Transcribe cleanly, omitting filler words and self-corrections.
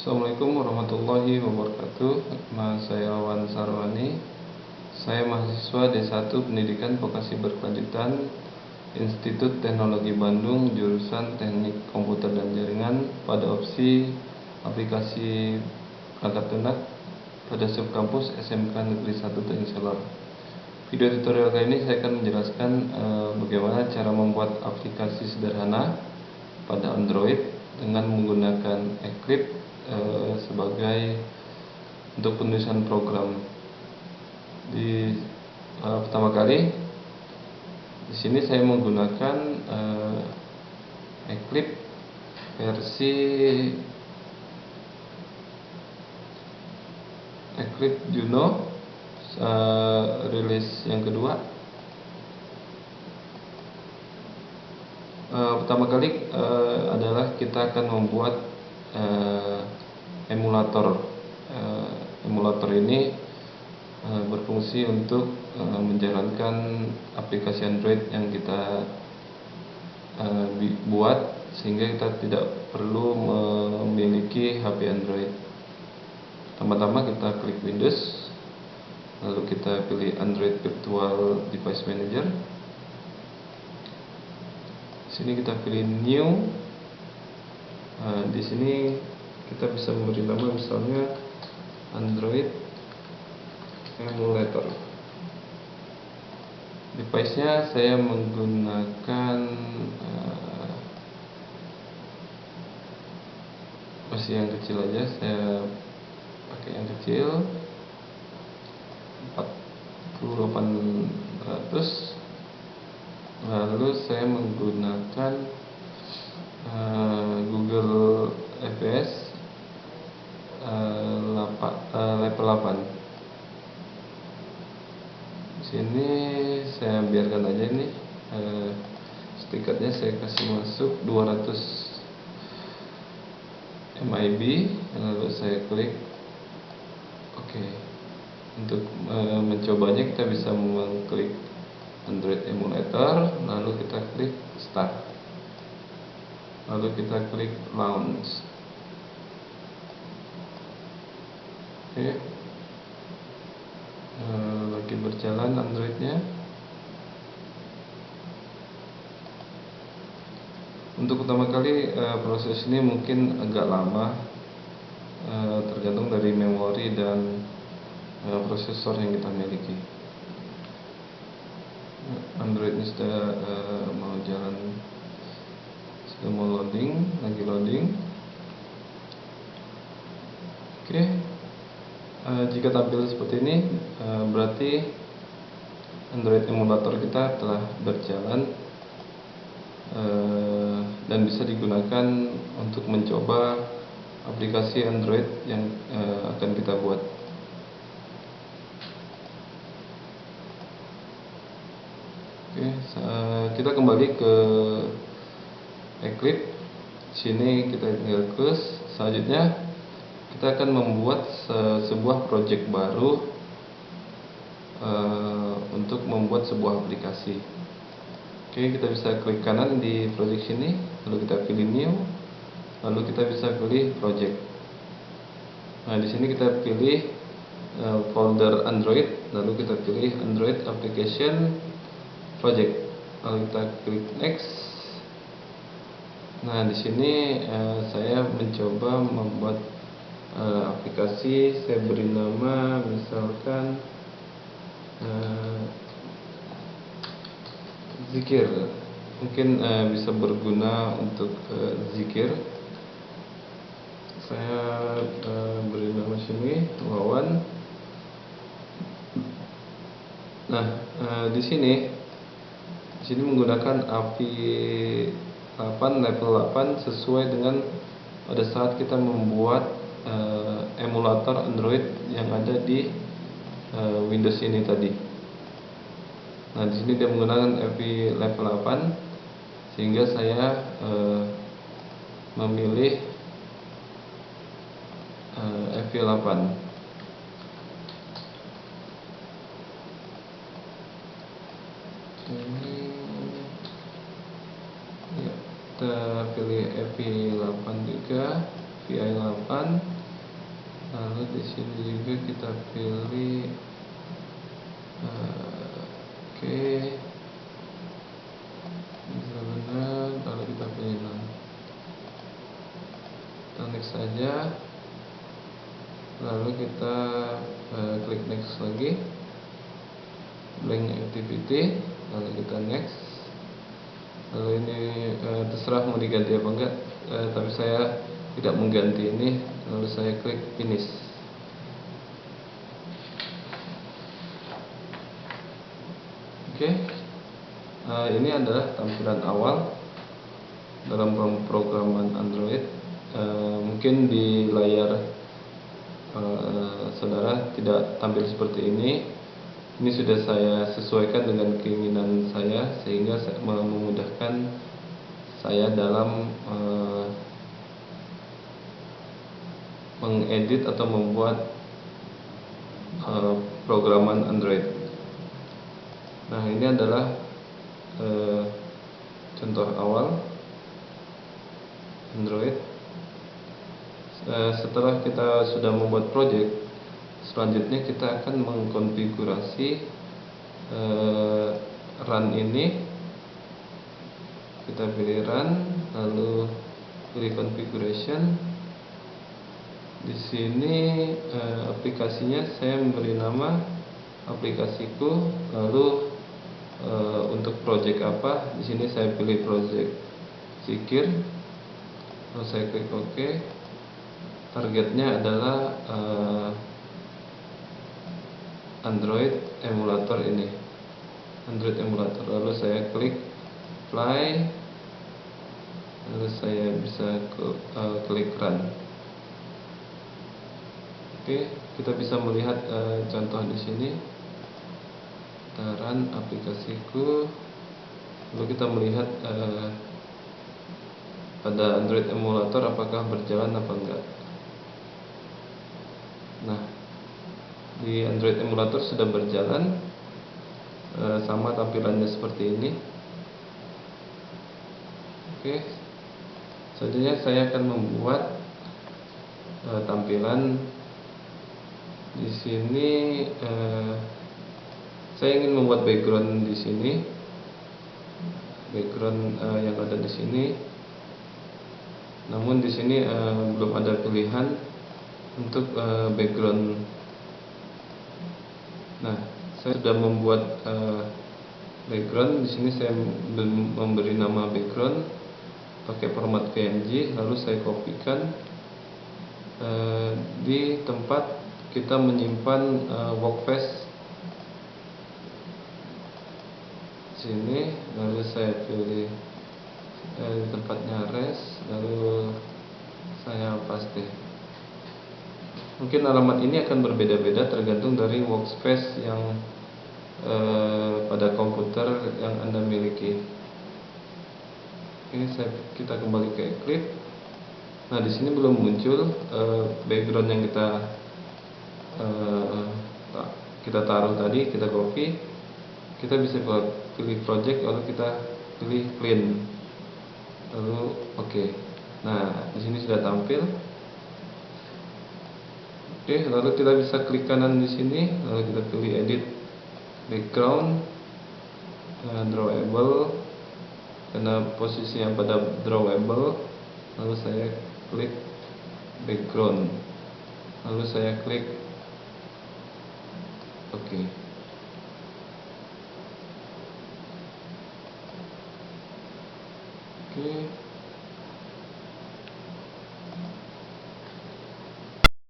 Assalamualaikum warahmatullahi wabarakatuh. Nama saya Wan Sarwani. Saya mahasiswa D1 Pendidikan Vokasi Berkelanjutan Institut Teknologi Bandung, jurusan Teknik Komputer dan Jaringan pada opsi aplikasi perangkat lunak pada subkampus SMK Negeri 1 Teknik Solar. Video tutorial kali ini saya akan menjelaskan bagaimana cara membuat aplikasi sederhana pada Android dengan menggunakan Eclipse sebagai untuk penulisan program. Pertama kali di sini saya menggunakan Eclipse versi Eclipse Juno rilis yang kedua. Pertama kali adalah kita akan membuat emulator. Emulator ini berfungsi untuk menjalankan aplikasi Android yang kita buat, sehingga kita tidak perlu memiliki HP Android. Pertama-tama kita klik Windows, lalu kita pilih Android Virtual Device Manager. Sini kita pilih New. Di sini kita bisa memberi nama misalnya Android Emulator. Device-nya saya menggunakan masih yang kecil aja, saya pakai yang kecil 4800. Lalu saya menggunakan Google FPS level 8. Di sini saya biarkan aja ini stikernya, saya kasih masuk 200 MIB, lalu saya klik OK. Untuk mencobanya kita bisa mengklik Android Emulator, lalu kita klik Start, lalu kita klik Launch. Oke. Lagi berjalan Androidnya. Untuk pertama kali proses ini mungkin agak lama, tergantung dari memori dan prosesor yang kita miliki. Android ini sudah mau jalan, sudah mau loading, lagi loading. Oke. Jika tampil seperti ini, berarti Android emulator kita telah berjalan dan bisa digunakan untuk mencoba aplikasi Android yang akan kita buat. Oke, kita kembali ke Eclipse. Sini kita tinggal close. Selanjutnya kita akan membuat sebuah project baru untuk membuat sebuah aplikasi. Oke, kita bisa klik kanan di project sini, lalu kita pilih New, lalu kita bisa pilih Project. Nah, di sini kita pilih folder Android, lalu kita pilih Android Application Project, lalu kita klik Next. Nah, di sini saya mencoba membuat aplikasi. Saya beri nama misalkan Zikir. Mungkin bisa berguna untuk zikir. Saya beri nama sini Wawan. Nah, di sini menggunakan API 8 level 8 sesuai dengan pada saat kita membuat emulator Android yang ada di Windows ini tadi. Nah, di sini dia menggunakan API level 8, sehingga saya memilih API 8. Ini ya, kita pilih API 8 juga. VI8. Lalu di sini juga kita pilih oke, bisa benar. Lalu kita pilih none. Kita next saja. Lalu kita klik next lagi, blank activity. Lalu kita next. Lalu ini terserah mau diganti apa enggak, tapi saya tidak mengganti ini. Lalu saya klik finish. Oke, ini adalah tampilan awal dalam pemrograman Android. Mungkin di layar saudara tidak tampil seperti ini. Ini sudah saya sesuaikan dengan keinginan saya, sehingga memudahkan saya dalam mengedit atau membuat programan Android. Nah, ini adalah contoh awal Android. Setelah kita sudah membuat project, selanjutnya kita akan mengkonfigurasi run ini. Kita pilih run, lalu pilih configuration. Di sini aplikasinya saya memberi nama aplikasiku. Lalu untuk project apa? Di sini saya pilih project Zikir. Lalu saya klik OK. Targetnya adalah Android emulator ini, Android emulator. Lalu saya klik apply. Lalu saya bisa klik run. Oke, kita bisa melihat contoh di sini. Kita run aplikasiku. Lalu kita melihat pada Android emulator apakah berjalan apa enggak. Nah, di Android emulator sudah berjalan, sama tampilannya seperti ini. Oke, selanjutnya saya akan membuat tampilan di sini. Saya ingin membuat background di sini, background yang ada di sini. Namun di sini belum ada pilihan untuk background. Nah, saya sudah membuat background. Di sini saya memberi nama background pakai format PNG. Lalu saya kopikan di tempat kita menyimpan workspace sini. Lalu saya pilih tempatnya res. Lalu saya paste. Mungkin alamat ini akan berbeda-beda tergantung dari workspace yang pada komputer yang Anda miliki. Ini kita kembali ke Eclipse. Nah, di sini belum muncul background yang kita taruh tadi. Kita copy. Kita bisa pilih project, lalu kita pilih clean. Lalu oke. Nah, di sini sudah tampil. Oke, lalu kita bisa klik kanan di sini, lalu kita pilih edit background, drawable, karena posisinya pada drawable. Lalu saya klik background, lalu saya klik OK. Oke.